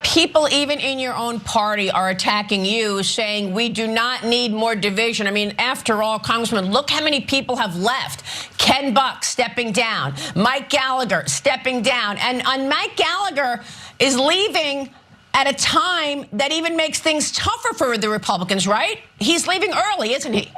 people even in your own party are attacking you, saying we do not need more division. I mean, after all, Congressman, look how many people have left. Ken Buck stepping down, Mike Gallagher stepping down, and Mike Gallagher is leaving at a time that even makes things tougher for the Republicans, right? He's leaving early, isn't he?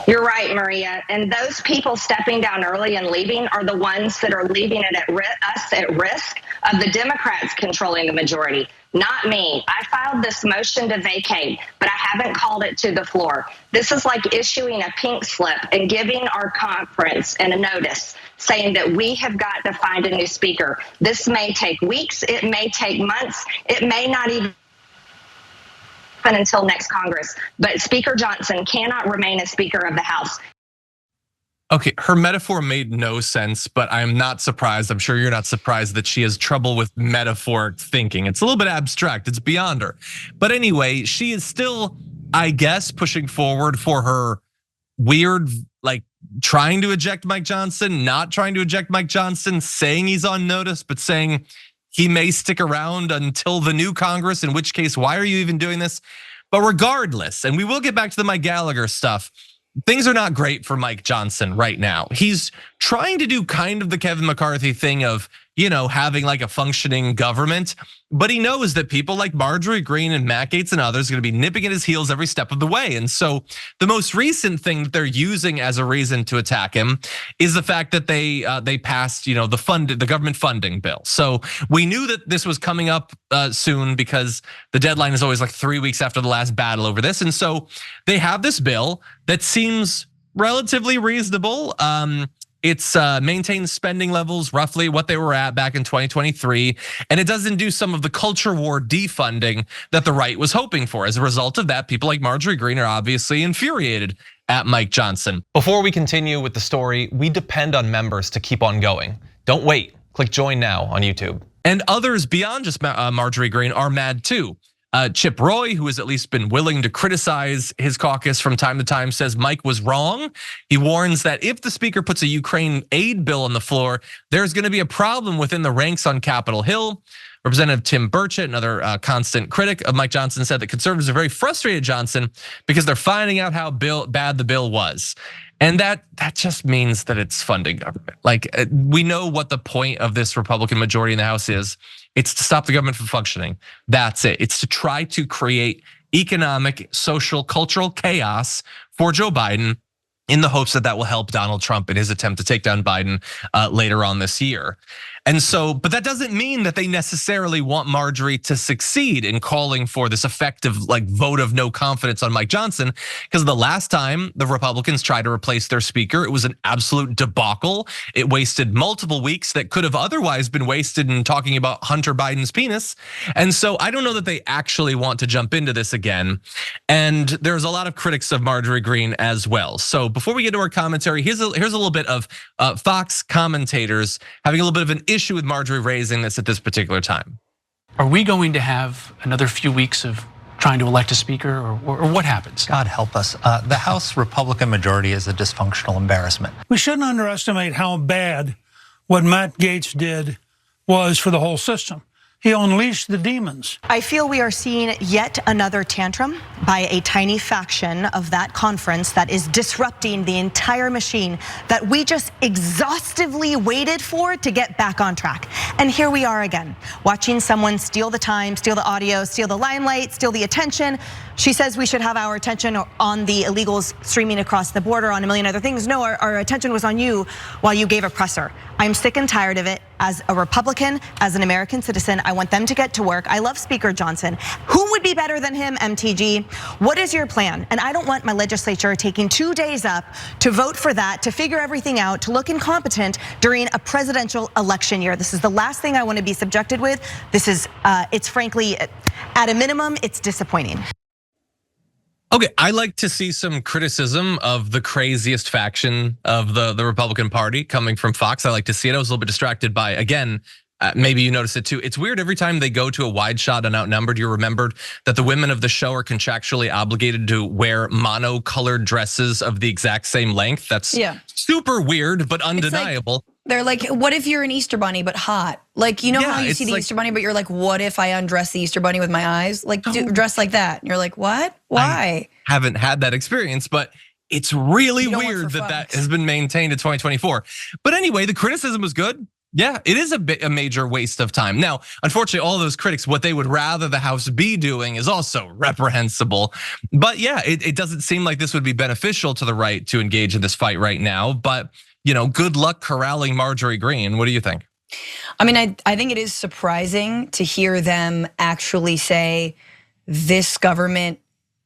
You're right, Maria. And those people stepping down early and leaving are the ones that are leaving it us at risk of the Democrats controlling the majority, not me. I filed this motion to vacate, but I haven't called it to the floor. This is like issuing a pink slip and giving our conference a notice saying that we have got to find a new speaker. This may take weeks. It may take months. It may not even until next Congress, but Speaker Johnson cannot remain as Speaker of the House. Okay, her metaphor made no sense, but I'm not surprised. I'm sure you're not surprised that she has trouble with metaphoric thinking. It's a little bit abstract, it's beyond her. But anyway, she is still, I guess, pushing forward for her weird, like trying to eject Mike Johnson, not trying to eject Mike Johnson, saying he's on notice, but saying he may stick around until the new Congress, in which case, why are you even doing this? But regardless, and we will get back to the Mike Gallagher stuff, things are not great for Mike Johnson right now. He's trying to do kind of the Kevin McCarthy thing of, having like a functioning government, but he knows that people like Marjorie Greene and Matt Gaetz and others are gonna be nipping at his heels every step of the way. And so the most recent thing that they're using as a reason to attack him is the fact that they passed, the government funding bill. So we knew that this was coming up soon because the deadline is always like 3 weeks after the last battle over this. And so they have this bill that seems relatively reasonable. It's maintains spending levels roughly what they were at back in 2023. And it doesn't do some of the culture war defunding that the right was hoping for. As a result of that, people like Marjorie Greene are obviously infuriated at Mike Johnson. Before we continue with the story, we depend on members to keep on going. Don't wait, click join now on YouTube. And others beyond just Marjorie Greene are mad too. Chip Roy, who has at least been willing to criticize his caucus from time to time, says Mike was wrong. He warns that if the speaker puts a Ukraine aid bill on the floor, there's gonna be a problem within the ranks on Capitol Hill. Representative Tim Burchett, another constant critic of Mike Johnson, said that conservatives are very frustrated at Johnson because they're finding out how bad the bill was. And that just means that it's funding government. Like, we know what the point of this Republican majority in the House is. It's to stop the government from functioning. That's it. It's to try to create economic, social, cultural chaos for Joe Biden in the hopes that that will help Donald Trump in his attempt to take down Biden later on this year. And so, but that doesn't mean that they necessarily want Marjorie to succeed in calling for this effective vote of no confidence on Mike Johnson, because the last time the Republicans tried to replace their speaker, it was an absolute debacle. It wasted multiple weeks that could have otherwise been wasted in talking about Hunter Biden's penis. And so I don't know that they actually want to jump into this again. And there's a lot of critics of Marjorie Greene as well. So before we get to our commentary, here's a little bit of Fox commentators having a little bit of an issue with Marjorie raising this at this particular time. Are we going to have another few weeks of trying to elect a speaker, or what happens? God help us. The House Republican majority is a dysfunctional embarrassment. We shouldn't underestimate how bad what Matt Gaetz did was for the whole system. He unleashed the demons. I feel we are seeing yet another tantrum by a tiny faction of that conference that is disrupting the entire machine that we just exhaustively waited for to get back on track. And here we are again, watching someone steal the time, steal the audio, steal the limelight, steal the attention. She says we should have our attention on the illegals streaming across the border, on a million other things. No, our attention was on you while you gave a presser. I'm sick and tired of it. As a Republican, as an American citizen, I want them to get to work. I love Speaker Johnson. Who would be better than him, MTG? What is your plan? And I don't want my legislature taking 2 days up to vote for that, to figure everything out, to look incompetent during a presidential election year. This is the last thing I want to be subjected with. This is, it's frankly, at a minimum, it's disappointing. Okay, I like to see some criticism of the craziest faction of the Republican Party coming from Fox. I like to see it. I was a little bit distracted by, again, maybe you notice it too. It's weird every time they go to a wide shot on Outnumbered, you're remembered that the women of the show are contractually obligated to wear mono-colored dresses of the exact same length. That's super weird, but undeniable. They're like, what if you're an Easter bunny but hot? Like, you know Yeah, how you it's see the like- Easter Bunny, but you're like, what if I undress the Easter Bunny with my eyes? Like, dress like that. And you're like, what? Why? I haven't had that experience, but it's really You don't work weird for that Fox. has been maintained in 2024. But anyway, the criticism was good. Yeah, it is a major waste of time. Now, unfortunately, all those critics, what they would rather the House be doing is also reprehensible. But yeah, it doesn't seem like this would be beneficial to the right to engage in this fight right now. But good luck corralling Marjorie Greene. What do you think? I mean, I think it is surprising to hear them actually say this government,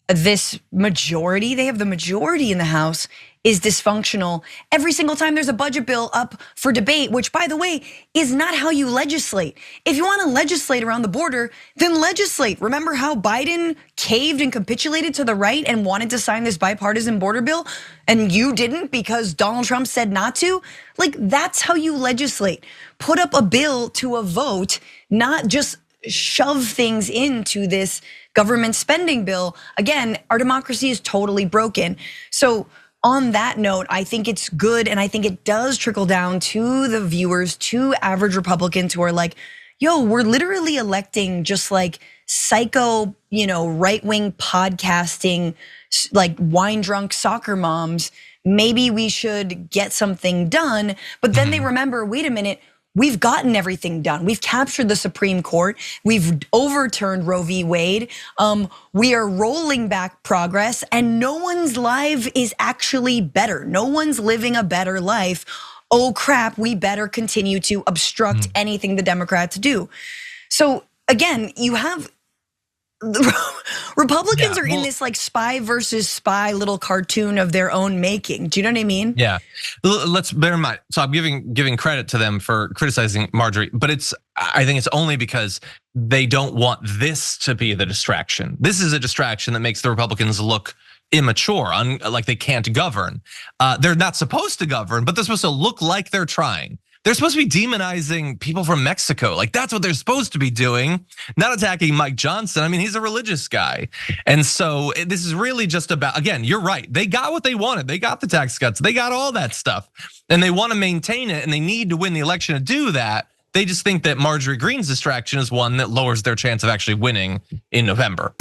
this majority, they have the majority in the House, is dysfunctional every single time there's a budget bill up for debate, which, by the way, is not how you legislate. If you want to legislate around the border, then legislate. Remember how Biden caved and capitulated to the right and wanted to sign this bipartisan border bill, and you didn't because Donald Trump said not to? Like, that's how you legislate. Put up a bill to a vote, not just shove things into this government spending bill. Again, our democracy is totally broken. So on that note, I think it's good, and I think it does trickle down to the viewers, to average Republicans who are like, yo, we're literally electing just like psycho, right-wing podcasting, like wine drunk soccer moms. Maybe we should get something done. But then they remember, wait a minute, we've gotten everything done. We've captured the Supreme Court. We've overturned Roe v. Wade. We are rolling back progress, and no one's life is actually better. No one's living a better life. Oh crap, we better continue to obstruct anything the Democrats do. So again, you have Republicans are in this like spy versus spy little cartoon of their own making. Do you know what I mean? Yeah, let's bear in mind. So I'm giving credit to them for criticizing Marjorie, but I think it's only because they don't want this to be the distraction. This is a distraction that makes the Republicans look immature, like they can't govern. They're not supposed to govern, but they're supposed to look like they're trying. They're supposed to be demonizing people from Mexico. Like that's what they're supposed to be doing, not attacking Mike Johnson. I mean, he's a religious guy. And so this is really just about, again, you're right. They got what they wanted. They got the tax cuts. They got all that stuff, and they want to maintain it, and they need to win the election to do that. They just think that Marjorie Greene's distraction is one that lowers their chance of actually winning in November.